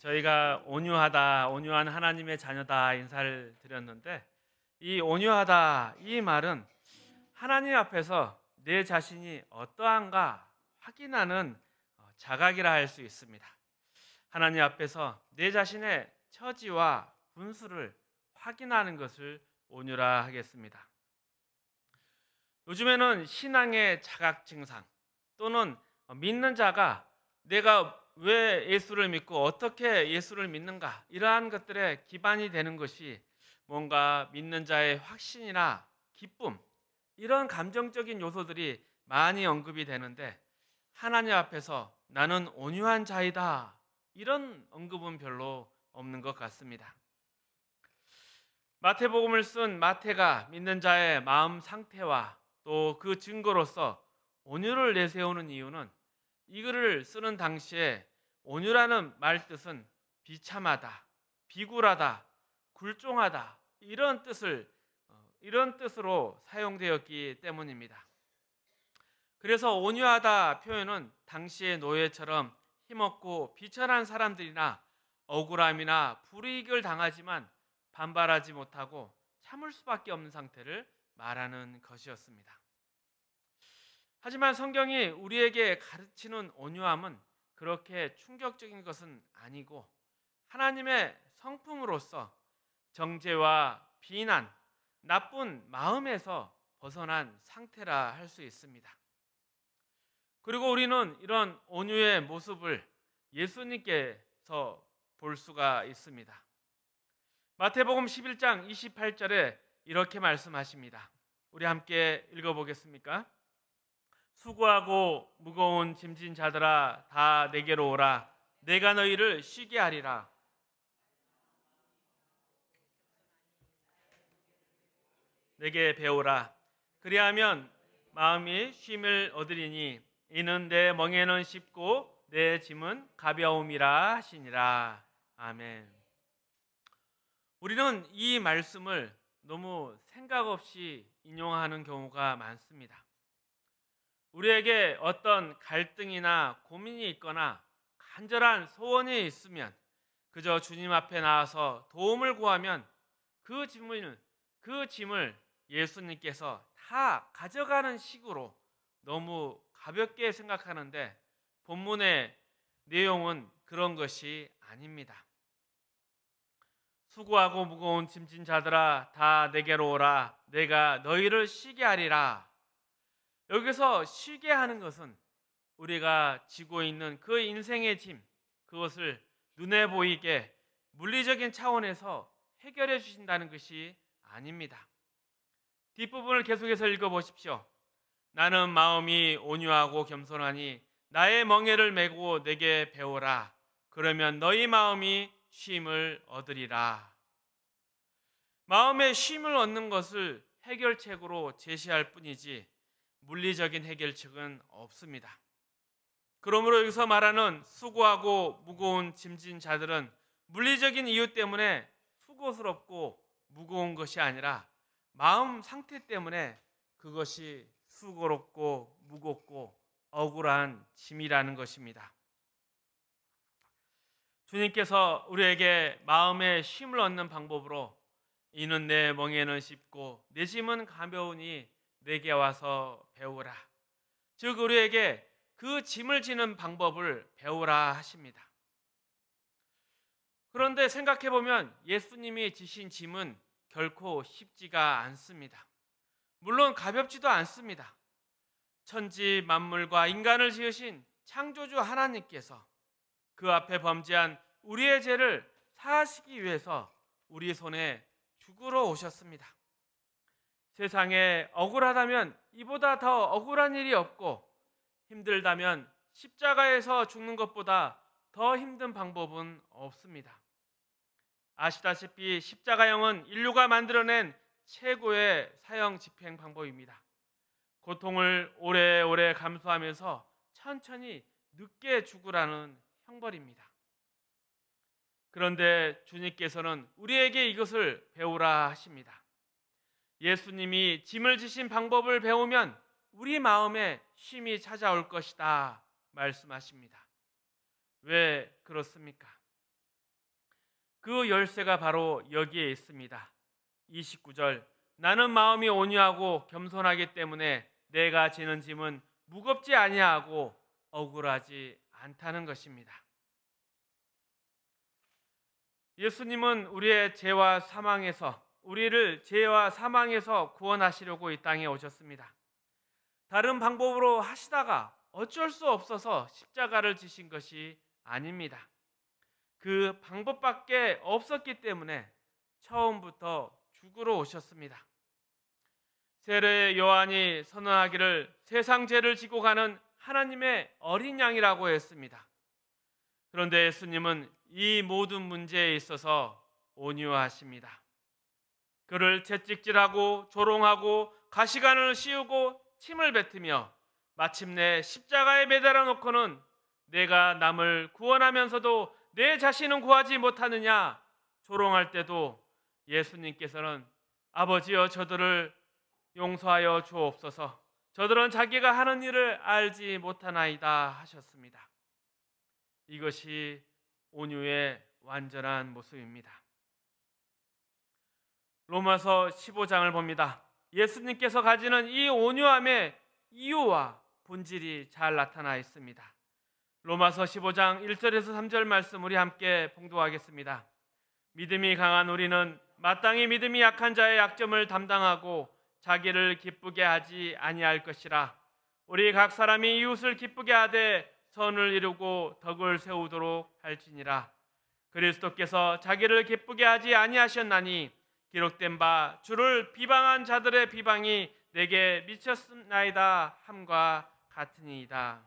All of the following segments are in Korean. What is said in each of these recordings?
저희가 온유하다, 온유한 하나님의 자녀다 인사를 드렸는데, 이 온유하다 이 말은 하나님 앞에서 내 자신이 어떠한가 확인하는 자각이라 할 수 있습니다. 하나님 앞에서 내 자신의 처지와 분수를 확인하는 것을 온유라 하겠습니다. 요즘에는 신앙의 자각 증상 또는 믿는 자가 내가 왜 예수를 믿고 어떻게 예수를 믿는가, 이러한 것들에 기반이 되는 것이 뭔가 믿는 자의 확신이나 기쁨, 이런 감정적인 요소들이 많이 언급이 되는데, 하나님 앞에서 나는 온유한 자이다, 이런 언급은 별로 없는 것 같습니다. 마태복음을 쓴 마태가 믿는 자의 마음 상태와 또 그 증거로서 온유를 내세우는 이유는, 이 글을 쓰는 당시에 온유라는 말 뜻은 비참하다, 비굴하다, 굴종하다, 이런 뜻으로 사용되었기 때문입니다. 그래서 온유하다 표현은 당시의 노예처럼 힘없고 비천한 사람들이나 억울함이나 불이익을 당하지만 반발하지 못하고 참을 수밖에 없는 상태를 말하는 것이었습니다. 하지만 성경이 우리에게 가르치는 온유함은 그렇게 충격적인 것은 아니고, 하나님의 성품으로서 정죄와 비난, 나쁜 마음에서 벗어난 상태라 할 수 있습니다. 그리고 우리는 이런 온유의 모습을 예수님께서 볼 수가 있습니다. 마태복음 11장 28절에 이렇게 말씀하십니다. 우리 함께 읽어보겠습니까? 수고하고 무거운 짐진 자들아 다 내게로 오라. 내가 너희를 쉬게 하리라. 내게 배우라. 그리하면 마음이 쉼을 얻으리니 이는 내 멍에는 쉽고 내 짐은 가벼움이라 하시니라. 아멘. 우리는 이 말씀을 너무 생각 없이 인용하는 경우가 많습니다. 우리에게 어떤 갈등이나 고민이 있거나 간절한 소원이 있으면 그저 주님 앞에 나와서 도움을 구하면 그 짐을 예수님께서 다 가져가는 식으로 너무 가볍게 생각하는데, 본문의 내용은 그런 것이 아닙니다. 수고하고 무거운 짐진 자들아 다 내게로 오라. 내가 너희를 쉬게 하리라. 여기서 쉬게 하는 것은 우리가 지고 있는 그 인생의 짐, 그것을 눈에 보이게 물리적인 차원에서 해결해 주신다는 것이 아닙니다. 뒷부분을 계속해서 읽어보십시오. 나는 마음이 온유하고 겸손하니 나의 멍에를 메고 내게 배우라. 그러면 너희 마음이 쉼을 얻으리라. 마음의 쉼을 얻는 것을 해결책으로 제시할 뿐이지 물리적인 해결책은 없습니다. 그러므로 여기서 말하는 수고하고 무거운 짐진 자들은 물리적인 이유 때문에 수고스럽고 무거운 것이 아니라 마음 상태 때문에 그것이 수고롭고 무겁고 억울한 짐이라는 것입니다. 주님께서 우리에게 마음의 쉼을 얻는 방법으로 이는 내 멍에는 쉽고 내 짐은 가벼우니 내게 와서 배우라. 즉 우리에게 그 짐을 지는 방법을 배우라 하십니다. 그런데 생각해 보면 예수님이 지신 짐은 결코 쉽지가 않습니다. 물론 가볍지도 않습니다. 천지 만물과 인간을 지으신 창조주 하나님께서 그 앞에 범죄한 우리의 죄를 사하시기 위해서 우리 손에 죽으러 오셨습니다. 세상에 억울하다면 이보다 더 억울한 일이 없고, 힘들다면 십자가에서 죽는 것보다 더 힘든 방법은 없습니다. 아시다시피 십자가형은 인류가 만들어낸 최고의 사형 집행 방법입니다. 고통을 오래오래 감수하면서 천천히 늦게 죽으라는 형벌입니다. 그런데 주님께서는 우리에게 이것을 배우라 하십니다. 예수님이 짐을 지신 방법을 배우면 우리 마음에 쉼이 찾아올 것이다 말씀하십니다. 왜 그렇습니까? 그 열쇠가 바로 여기에 있습니다. 29절, 나는 마음이 온유하고 겸손하기 때문에 내가 지는 짐은 무겁지 아니하고 억울하지 않다는 것입니다. 예수님은 우리를 죄와 사망에서 구원하시려고 이 땅에 오셨습니다. 다른 방법으로 하시다가 어쩔 수 없어서 십자가를 지신 것이 아닙니다. 그 방법밖에 없었기 때문에 처음부터 죽으러 오셨습니다. 세례 요한이 선언하기를 세상 죄를 지고 가는 하나님의 어린 양이라고 했습니다. 그런데 예수님은 이 모든 문제에 있어서 온유하십니다. 그를 채찍질하고 조롱하고 가시관을 씌우고 침을 뱉으며 마침내 십자가에 매달아 놓고는 내가 남을 구원하면서도 내 자신은 구하지 못하느냐 조롱할 때도 예수님께서는 아버지여 저들을 용서하여 주옵소서, 저들은 자기가 하는 일을 알지 못하나이다 하셨습니다. 이것이 온유의 완전한 모습입니다. 로마서 15장을 봅니다. 예수님께서 가지는 이 온유함의 이유와 본질이 잘 나타나 있습니다. 로마서 15장 1절에서 3절 말씀 우리 함께 봉독하겠습니다. 믿음이 강한 우리는 마땅히 믿음이 약한 자의 약점을 담당하고 자기를 기쁘게 하지 아니할 것이라. 우리 각 사람이 이웃을 기쁘게 하되 선을 이루고 덕을 세우도록 할지니라. 그리스도께서 자기를 기쁘게 하지 아니하셨나니 기록된 바 주를 비방한 자들의 비방이 내게 미쳤나이다 함과 같으니이다.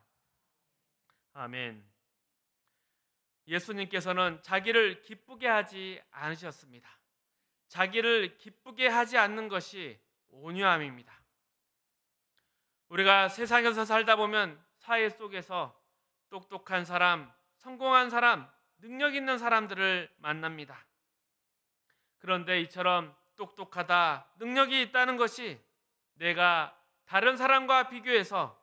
아멘. 예수님께서는 자기를 기쁘게 하지 않으셨습니다. 자기를 기쁘게 하지 않는 것이 온유함입니다. 우리가 세상에서 살다 보면 사회 속에서 똑똑한 사람, 성공한 사람, 능력 있는 사람들을 만납니다. 그런데 이처럼 똑똑하다, 능력이 있다는 것이 내가 다른 사람과 비교해서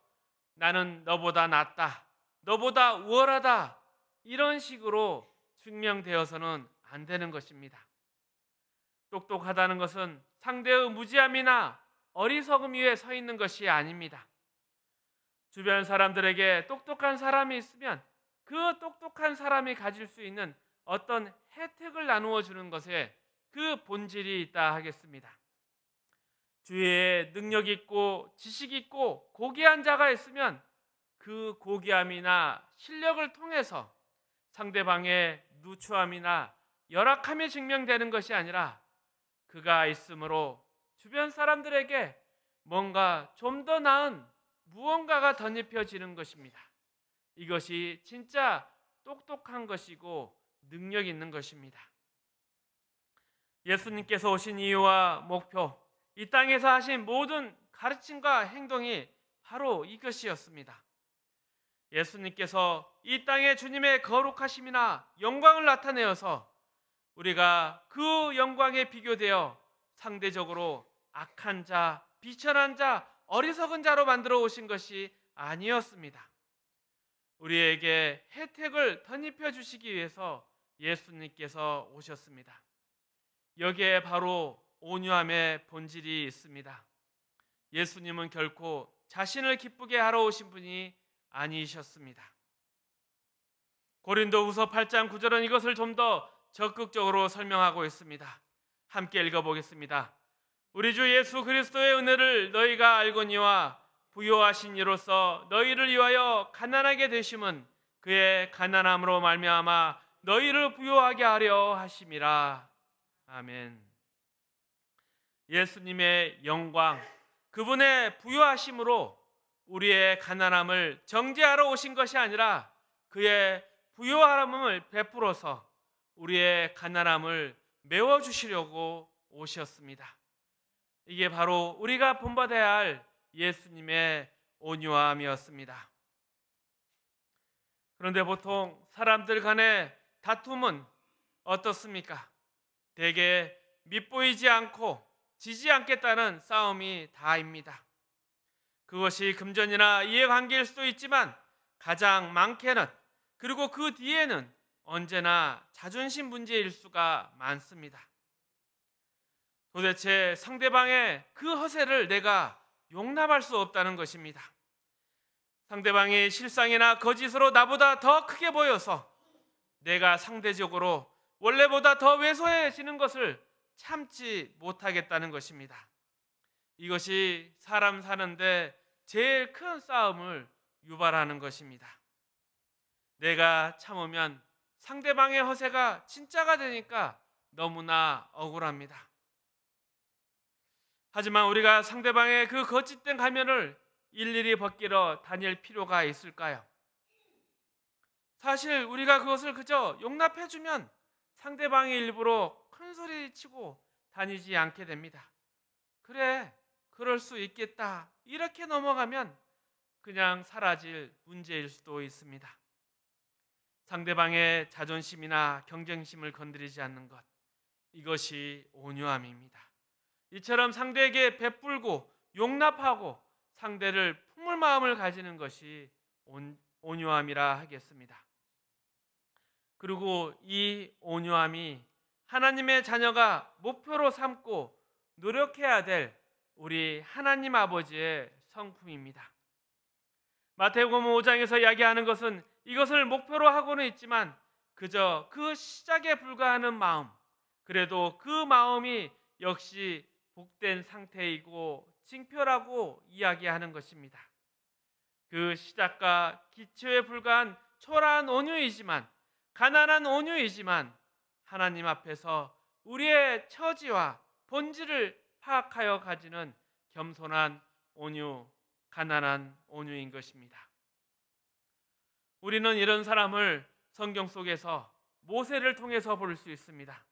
나는 너보다 낫다, 너보다 우월하다, 이런 식으로 증명되어서는 안 되는 것입니다. 똑똑하다는 것은 상대의 무지함이나 어리석음 위에 서 있는 것이 아닙니다. 주변 사람들에게 똑똑한 사람이 있으면 그 똑똑한 사람이 가질 수 있는 어떤 혜택을 나누어 주는 것에 그 본질이 있다 하겠습니다. 주위에 능력 있고 지식 있고 고귀한 자가 있으면 그 고귀함이나 실력을 통해서 상대방의 누추함이나 열악함이 증명되는 것이 아니라 그가 있으므로 주변 사람들에게 뭔가 좀 더 나은 무언가가 덧입혀지는 것입니다. 이것이 진짜 똑똑한 것이고 능력 있는 것입니다. 예수님께서 오신 이유와 목표, 이 땅에서 하신 모든 가르침과 행동이 바로 이것이었습니다. 예수님께서 이 땅에 주님의 거룩하심이나 영광을 나타내어서 우리가 그 영광에 비교되어 상대적으로 악한 자, 비천한 자, 어리석은 자로 만들어 오신 것이 아니었습니다. 우리에게 혜택을 덧입혀 주시기 위해서 예수님께서 오셨습니다. 여기에 바로 온유함의 본질이 있습니다. 예수님은 결코 자신을 기쁘게 하러 오신 분이 아니셨습니다. 고린도후서 8장 9절은 이것을 좀 더 적극적으로 설명하고 있습니다. 함께 읽어보겠습니다. 우리 주 예수 그리스도의 은혜를 너희가 알거니와 부요하신 이로써 너희를 위하여 가난하게 되심은 그의 가난함으로 말미암아 너희를 부요하게 하려 하심이라. 아멘. 예수님의 영광, 그분의 부요하심으로 우리의 가난함을 정죄하러 오신 것이 아니라 그의 부요함을 베풀어서 우리의 가난함을 메워주시려고 오셨습니다. 이게 바로 우리가 본받아야 할 예수님의 온유함이었습니다. 그런데 보통 사람들 간의 다툼은 어떻습니까? 대개 밉보이지 않고 지지 않겠다는 싸움이 다입니다. 그것이 금전이나 이해관계일 수도 있지만 가장 많게는, 그리고 그 뒤에는 언제나 자존심 문제일 수가 많습니다. 도대체 상대방의 그 허세를 내가 용납할 수 없다는 것입니다. 상대방의 실상이나 거짓으로 나보다 더 크게 보여서 내가 상대적으로 원래보다 더 왜소해지는 것을 참지 못하겠다는 것입니다. 이것이 사람 사는데 제일 큰 싸움을 유발하는 것입니다. 내가 참으면 상대방의 허세가 진짜가 되니까 너무나 억울합니다. 하지만 우리가 상대방의 그 거짓된 가면을 일일이 벗기러 다닐 필요가 있을까요? 사실 우리가 그것을 그저 용납해주면 상대방이 일부러 큰 소리 치고 다니지 않게 됩니다. 그래, 그럴 수 있겠다. 이렇게 넘어가면 그냥 사라질 문제일 수도 있습니다. 상대방의 자존심이나 경쟁심을 건드리지 않는 것, 이것이 온유함입니다. 이처럼 상대에게 베풀고 용납하고 상대를 품을 마음을 가지는 것이 온유함이라 하겠습니다. 그리고 이 온유함이 하나님의 자녀가 목표로 삼고 노력해야 될 우리 하나님 아버지의 성품입니다. 마태복음 5장에서 이야기하는 것은 이것을 목표로 하고는 있지만 그저 그 시작에 불과하는 마음, 그래도 그 마음이 역시 복된 상태이고 징표라고 이야기하는 것입니다. 그 시작과 기초에 불과한 초라한 온유이지만, 가난한 온유이지만 하나님 앞에서 우리의 처지와 본질을 파악하여 가지는 겸손한 온유, 가난한 온유인 것입니다. 우리는 이런 사람을 성경 속에서 모세를 통해서 볼 수 있습니다.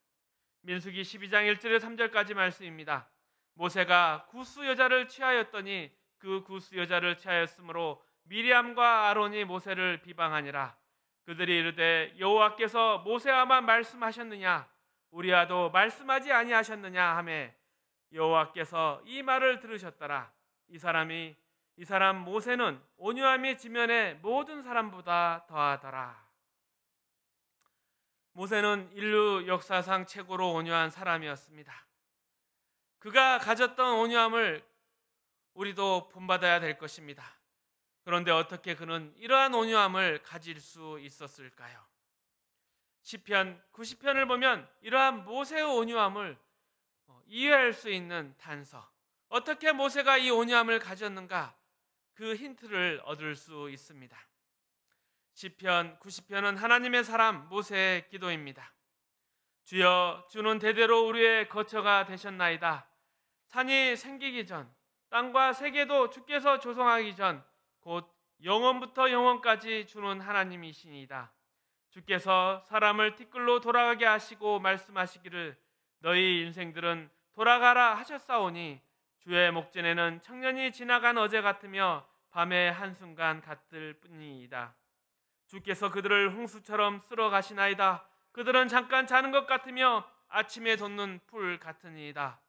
민수기 12장 1절에서 3절까지 말씀입니다. 모세가 구스 여자를 취하였더니 그 구스 여자를 취하였으므로 미리암과 아론이 모세를 비방하니라. 그들이 이르되 여호와께서 모세와만 말씀하셨느냐 우리와도 말씀하지 아니하셨느냐 하매 여호와께서 이 말을 들으셨더라. 이 사람 모세는 온유함이 지면의 모든 사람보다 더하더라. 모세는 인류 역사상 최고로 온유한 사람이었습니다. 그가 가졌던 온유함을 우리도 본받아야 될 것입니다. 그런데 어떻게 그는 이러한 온유함을 가질 수 있었을까요? 시편 90편을 보면 이러한 모세의 온유함을 이해할 수 있는 단서, 어떻게 모세가 이 온유함을 가졌는가, 그 힌트를 얻을 수 있습니다. 시편 90편은 하나님의 사람 모세의 기도입니다. 주여, 주는 대대로 우리의 거처가 되셨나이다. 산이 생기기 전, 땅과 세계도 주께서 조성하기 전 곧 영원부터 영원까지 주는 하나님이시니이다. 주께서 사람을 티끌로 돌아가게 하시고 말씀하시기를 너희 인생들은 돌아가라 하셨사오니 주의 목전에는 청년이 지나간 어제 같으며 밤의 한순간 같을 뿐이이다. 주께서 그들을 홍수처럼 쓸어 가시나이다. 그들은 잠깐 자는 것 같으며 아침에 돋는 풀 같으니이다.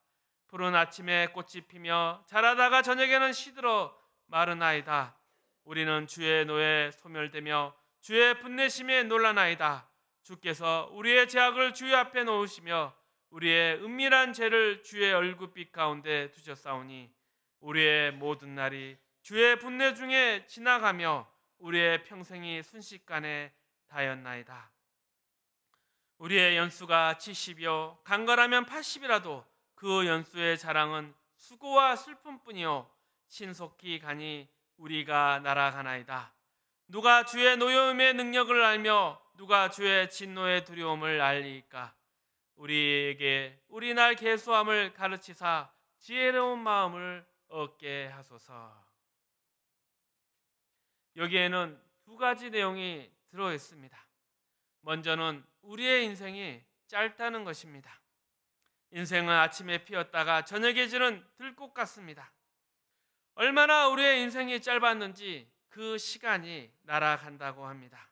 푸른 아침에 꽃이 피며 자라다가 저녁에는 시들어 마르나이다. 우리는 주의 노에 소멸되며 주의 분내심에 놀라나이다. 주께서 우리의 죄악을 주의 앞에 놓으시며 우리의 은밀한 죄를 주의 얼굴빛 가운데 두셨사오니 우리의 모든 날이 주의 분내 중에 지나가며 우리의 평생이 순식간에 다였나이다. 우리의 연수가 70이요 강건하면 80이라도 그 연수의 자랑은 수고와 슬픔뿐이요 신속히 가니 우리가 날아가나이다. 누가 주의 노여움의 능력을 알며 누가 주의 진노의 두려움을 알리까? 우리에게 우리 날 계수함을 가르치사 지혜로운 마음을 얻게 하소서. 여기에는 두 가지 내용이 들어 있습니다. 먼저는 우리의 인생이 짧다는 것입니다. 인생은 아침에 피었다가 저녁에 지는 들꽃 같습니다. 얼마나 우리의 인생이 짧았는지 그 시간이 날아간다고 합니다.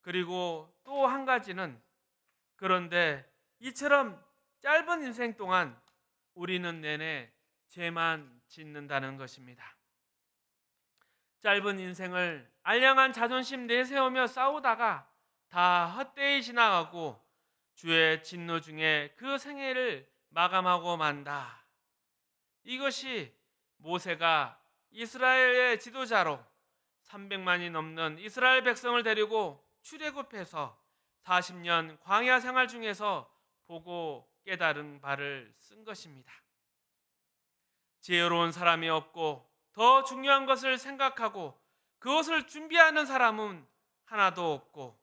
그리고 또 한 가지는 그런데 이처럼 짧은 인생 동안 우리는 내내 죄만 짓는다는 것입니다. 짧은 인생을 알량한 자존심 내세우며 싸우다가 다 헛되이 지나가고 주의 진노 중에 그 생애를 마감하고 만다. 이것이 모세가 이스라엘의 지도자로 300만이 넘는 이스라엘 백성을 데리고 출애굽해서 40년 광야 생활 중에서 보고 깨달은 바를 쓴 것입니다. 지혜로운 사람이 없고 더 중요한 것을 생각하고 그것을 준비하는 사람은 하나도 없고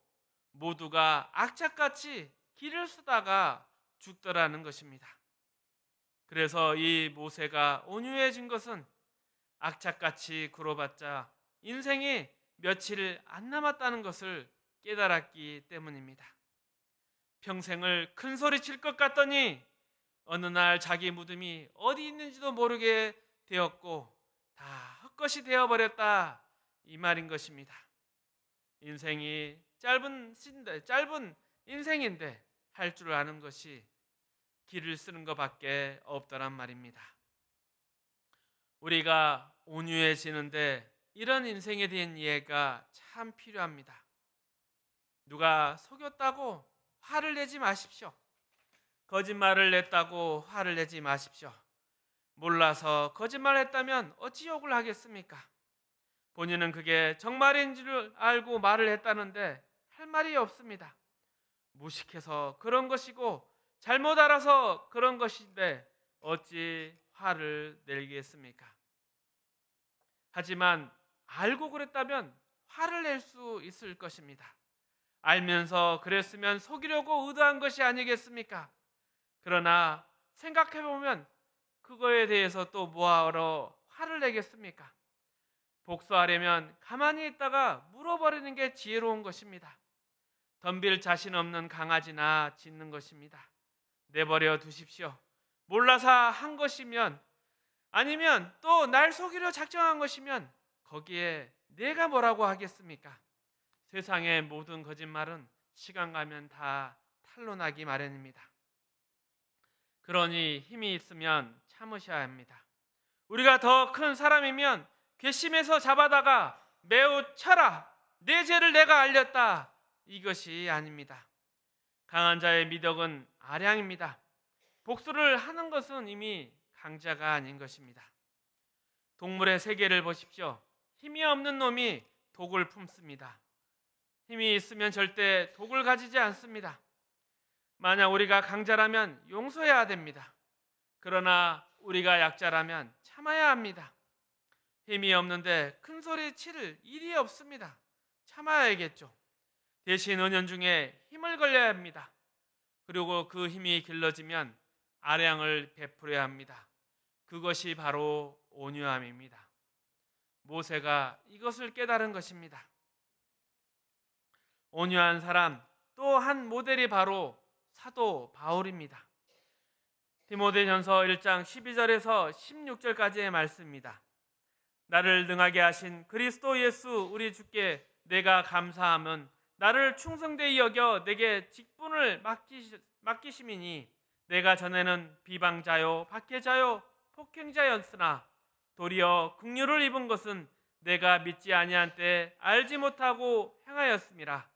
모두가 악착같이 길을 쓰다가 죽더라는 것입니다. 그래서 이 모세가 온유해진 것은 악착같이 굴어봤자 인생이 며칠 안 남았다는 것을 깨달았기 때문입니다. 평생을 큰 소리 칠 것 같더니 어느 날 자기 무덤이 어디 있는지도 모르게 되었고 다 헛것이 되어버렸다, 이 말인 것입니다. 인생이 짧은 인생인데 할 줄 아는 것이 길을 쓰는 것밖에 없더란 말입니다. 우리가 온유해지는데 이런 인생에 대한 이해가 참 필요합니다. 누가 속였다고 화를 내지 마십시오. 거짓말을 냈다고 화를 내지 마십시오. 몰라서 거짓말했다면 어찌 욕을 하겠습니까? 본인은 그게 정말인 줄 알고 말을 했다는데 할 말이 없습니다. 무식해서 그런 것이고 잘못 알아서 그런 것인데 어찌 화를 내겠습니까? 하지만 알고 그랬다면 화를 낼 수 있을 것입니다. 알면서 그랬으면 속이려고 의도한 것이 아니겠습니까? 그러나 생각해보면 그거에 대해서 또 뭐하러 화를 내겠습니까? 복수하려면 가만히 있다가 물어버리는 게 지혜로운 것입니다. 덤빌 자신 없는 강아지나 짖는 것입니다. 내버려 두십시오. 몰라서 한 것이면, 아니면 또 날 속이려 작정한 것이면 거기에 내가 뭐라고 하겠습니까? 세상의 모든 거짓말은 시간 가면 다 탄로나기 마련입니다. 그러니 힘이 있으면 참으셔야 합니다. 우리가 더 큰 사람이면 괘씸해서 잡아다가 매우 쳐라, 내 죄를 내가 알렸다, 이것이 아닙니다. 강한 자의 미덕은 아량입니다. 복수를 하는 것은 이미 강자가 아닌 것입니다. 동물의 세계를 보십시오. 힘이 없는 놈이 독을 품습니다. 힘이 있으면 절대 독을 가지지 않습니다. 만약 우리가 강자라면 용서해야 됩니다. 그러나 우리가 약자라면 참아야 합니다. 힘이 없는데 큰 소리 칠 일이 없습니다. 참아야겠죠. 대신 은연중에 힘을 걸려야 합니다. 그리고 그 힘이 길러지면 아량을 베풀어야 합니다. 그것이 바로 온유함입니다. 모세가 이것을 깨달은 것입니다. 온유한 사람 또 한 모델이 바로 사도 바울입니다. 디모데전서 1장 12절에서 16절까지의 말씀입니다. 나를 능하게 하신 그리스도 예수 우리 주께 내가 감사함은 나를 충성되이 여겨 내게 직분을 맡기심이니 내가 전에는 비방자요 박해자요 폭행자였으나 도리어 긍휼을 입은 것은 내가 믿지 아니한 때 알지 못하고 행하였음이라.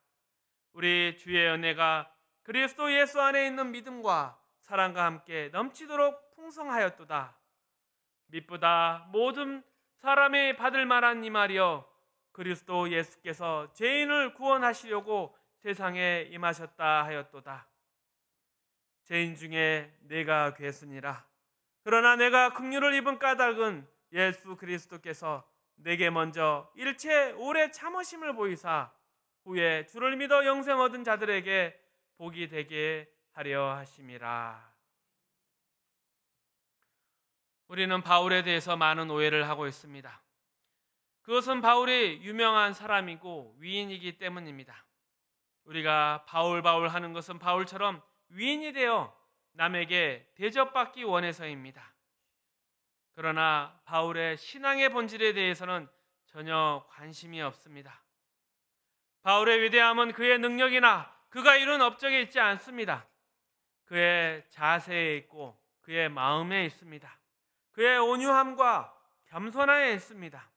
우리 주의 은혜가 그리스도 예수 안에 있는 믿음과 사랑과 함께 넘치도록 풍성하였도다. 미쁘다 모든 사람이 받을 만한 이 말이여, 그리스도 예수께서 죄인을 구원하시려고 세상에 임하셨다 하였도다. 죄인 중에 내가 괴순이라. 그러나 내가 긍휼을 입은 까닭은 예수 그리스도께서 내게 먼저 일체 오래 참으심을 보이사 후에 주를 믿어 영생 얻은 자들에게 복이 되게 하려 하심이라. 우리는 바울에 대해서 많은 오해를 하고 있습니다. 그것은 바울이 유명한 사람이고 위인이기 때문입니다. 우리가 바울 하는 것은 바울처럼 위인이 되어 남에게 대접받기 원해서입니다. 그러나 바울의 신앙의 본질에 대해서는 전혀 관심이 없습니다. 바울의 위대함은 그의 능력이나 그가 이룬 업적에 있지 않습니다. 그의 자세에 있고 그의 마음에 있습니다. 그의 온유함과 겸손함에 있습니다.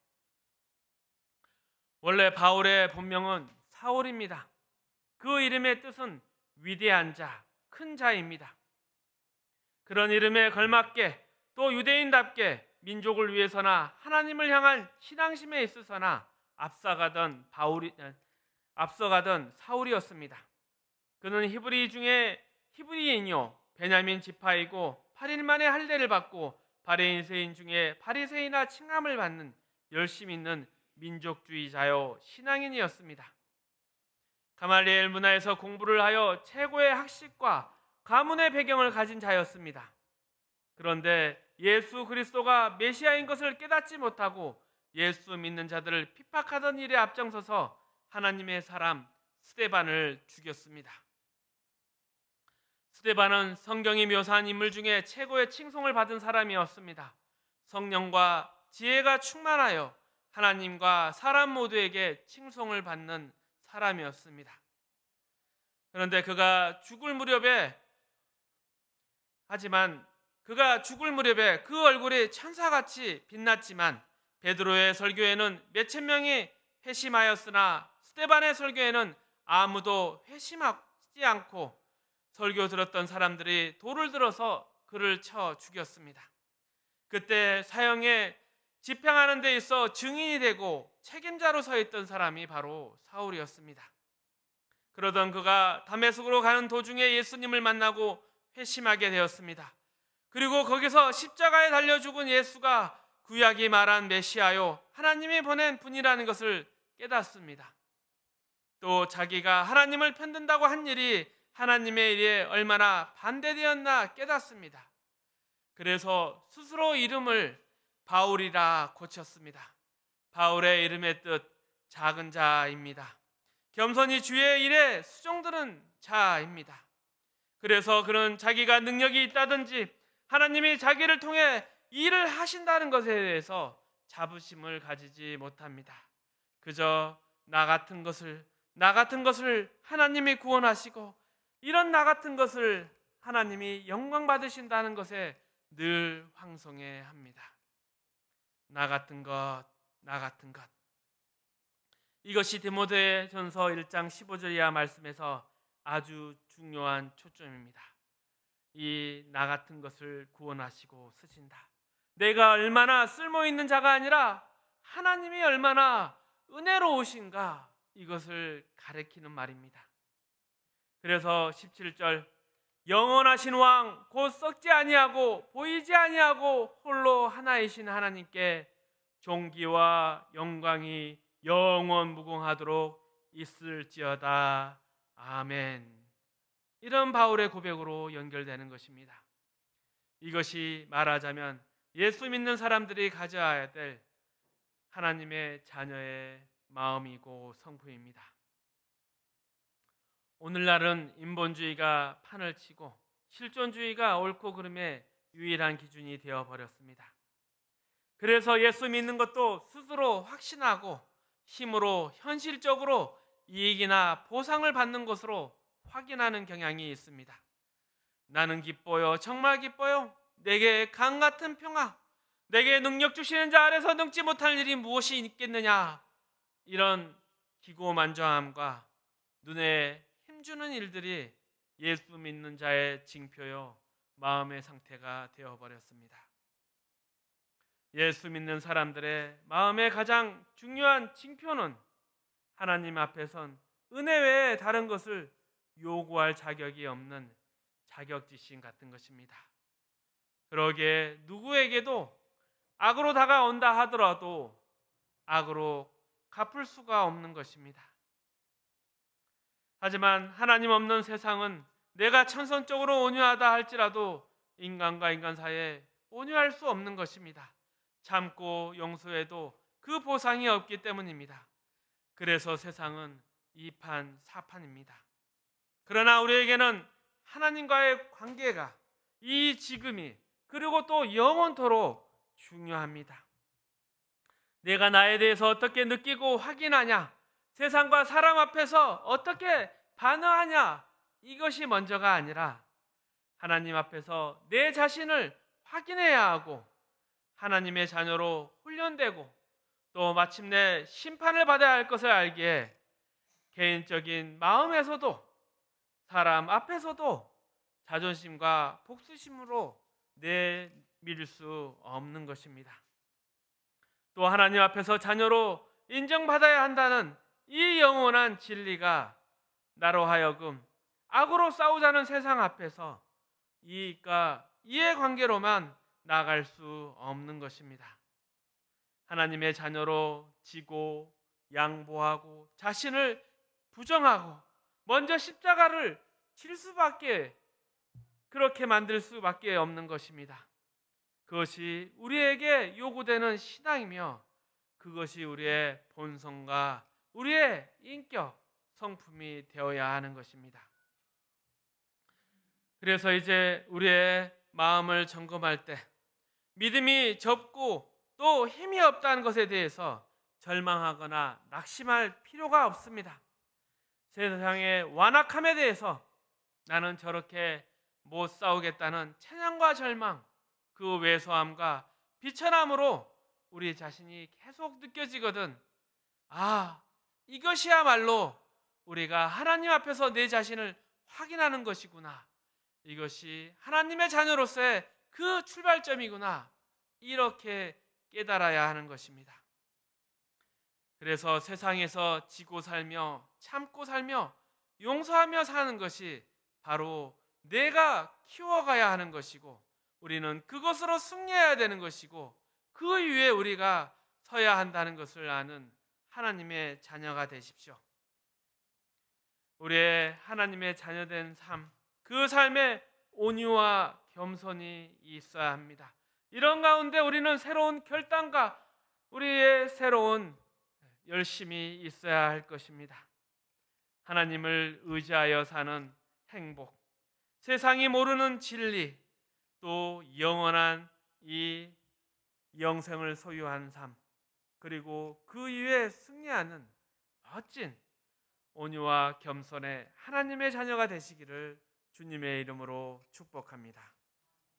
원래 바울의 본명은 사울입니다. 그 이름의 뜻은 위대한 자, 큰 자입니다. 그런 이름에 걸맞게 또 유대인답게 민족을 위해서나 하나님을 향한 신앙심에 있어서나 앞서가던 사울이었습니다. 그는 히브리 중에 히브리인이요 베냐민 지파이고 8일 만에 할례를 받고 바리새인 중에 바리새인이나 칭함을 받는 열심 있는 민족주의자요 신앙인이었습니다. 가말리엘 문화에서 공부를 하여 최고의 학식과 가문의 배경을 가진 자였습니다. 그런데 예수 그리스도가 메시아인 것을 깨닫지 못하고 예수 믿는 자들을 핍박하던 일에 앞장서서 하나님의 사람 스데반을 죽였습니다. 스데반은 성경이 묘사한 인물 중에 최고의 칭송을 받은 사람이었습니다. 성령과 지혜가 충만하여 하나님과 사람 모두에게 칭송을 받는 사람이었습니다. 그런데 그가 죽을 무렵에 그 얼굴이 천사같이 빛났지만 베드로의 설교에는 몇천 명이 회심하였으나 스데반의 설교에는 아무도 회심하지 않고 설교 들었던 사람들이 돌을 들어서 그를 쳐 죽였습니다. 그때 사형에 집행하는 데 있어 증인이 되고 책임자로 서 있던 사람이 바로 사울이었습니다. 그러던 그가 다메섹으로 가는 도중에 예수님을 만나고 회심하게 되었습니다. 그리고 거기서 십자가에 달려 죽은 예수가 구약이 말한 메시아요 하나님이 보낸 분이라는 것을 깨닫습니다. 또 자기가 하나님을 편든다고 한 일이 하나님의 일에 얼마나 반대되었나 깨닫습니다. 그래서 스스로 이름을 바울이라 고쳤습니다. 바울의 이름의 뜻 작은 자입니다. 겸손히 주의 일에 수종드는 자입니다. 그래서 그는 자기가 능력이 있다든지 하나님이 자기를 통해 일을 하신다는 것에 대해서 자부심을 가지지 못합니다. 그저 나 같은 것을 하나님이 구원하시고 이런 나 같은 것을 하나님이 영광 받으신다는 것에 늘 황송해합니다. 나 같은 것. 이것이 디모데전서 1장 15절 이하 말씀에서 아주 중요한 초점입니다. 이 나 같은 것을 구원하시고 쓰신다. 내가 얼마나 쓸모있는 자가 아니라 하나님이 얼마나 은혜로우신가 이것을 가리키는 말입니다. 그래서 17절 영원하신 왕 곧 썩지 아니하고 보이지 아니하고 홀로 하나이신 하나님께 존귀와 영광이 영원 무궁하도록 있을지어다. 아멘. 이런 바울의 고백으로 연결되는 것입니다. 이것이 말하자면 예수 믿는 사람들이 가져야 될 하나님의 자녀의 마음이고 성품입니다. 오늘날은 인본주의가 판을 치고 실존주의가 옳고 그름의 유일한 기준이 되어버렸습니다. 그래서 예수 믿는 것도 스스로 확신하고 힘으로 현실적으로 이익이나 보상을 받는 것으로 확인하는 경향이 있습니다. 나는 기뻐요. 정말 기뻐요. 내게 강 같은 평화, 내게 능력 주시는 자 아래서 능지 못할 일이 무엇이 있겠느냐. 이런 기고만장함과 눈에 힘주는 일들이 예수 믿는 자의 징표요 마음의 상태가 되어버렸습니다. 예수 믿는 사람들의 마음의 가장 중요한 징표는 하나님 앞에선 은혜 외에 다른 것을 요구할 자격이 없는 자격지심 같은 것입니다. 그러기에 누구에게도 악으로 다가온다 하더라도 악으로 갚을 수가 없는 것입니다. 하지만 하나님 없는 세상은 내가 천선적으로 온유하다 할지라도 인간과 인간 사이에 온유할 수 없는 것입니다. 참고 용서해도 그 보상이 없기 때문입니다. 그래서 세상은 이판 사판입니다. 그러나 우리에게는 하나님과의 관계가 이 지금이 그리고 또 영원토록 중요합니다. 내가 나에 대해서 어떻게 느끼고 확인하냐, 세상과 사람 앞에서 어떻게 반응하냐, 이것이 먼저가 아니라 하나님 앞에서 내 자신을 확인해야 하고 하나님의 자녀로 훈련되고 또 마침내 심판을 받아야 할 것을 알기에 개인적인 마음에서도 사람 앞에서도 자존심과 복수심으로 내밀 수 없는 것입니다. 또 하나님 앞에서 자녀로 인정받아야 한다는 이 영원한 진리가 나로 하여금 악으로 싸우자는 세상 앞에서 이익과 이해관계로만 나아갈 수 없는 것입니다. 하나님의 자녀로 지고 양보하고 자신을 부정하고 먼저 십자가를 질 수밖에, 그렇게 만들 수밖에 없는 것입니다. 그것이 우리에게 요구되는 신앙이며 그것이 우리의 본성과 우리의 인격, 성품이 되어야 하는 것입니다. 그래서 이제 우리의 마음을 점검할 때 믿음이 적고 또 힘이 없다는 것에 대해서 절망하거나 낙심할 필요가 없습니다. 세상의 완악함에 대해서 나는 저렇게 못 싸우겠다는 체념과 절망, 그 왜소함과 비천함으로 우리 자신이 계속 느껴지거든, 이것이야말로 우리가 하나님 앞에서 내 자신을 확인하는 것이구나, 이것이 하나님의 자녀로서의 그 출발점이구나, 이렇게 깨달아야 하는 것입니다. 그래서 세상에서 지고 살며 참고 살며 용서하며 사는 것이 바로 내가 키워가야 하는 것이고, 우리는 그것으로 승리해야 되는 것이고, 그 위에 우리가 서야 한다는 것을 아는 하나님의 자녀가 되십시오. 우리의 하나님의 자녀된 삶, 그 삶에 온유와 겸손이 있어야 합니다. 이런 가운데 우리는 새로운 결단과 우리의 새로운 열심이 있어야 할 것입니다. 하나님을 의지하여 사는 행복, 세상이 모르는 진리, 또 영원한 이 영생을 소유한 삶, 그리고 그 이후에 승리하는 멋진 온유와 겸손의 하나님의 자녀가 되시기를 주님의 이름으로 축복합니다.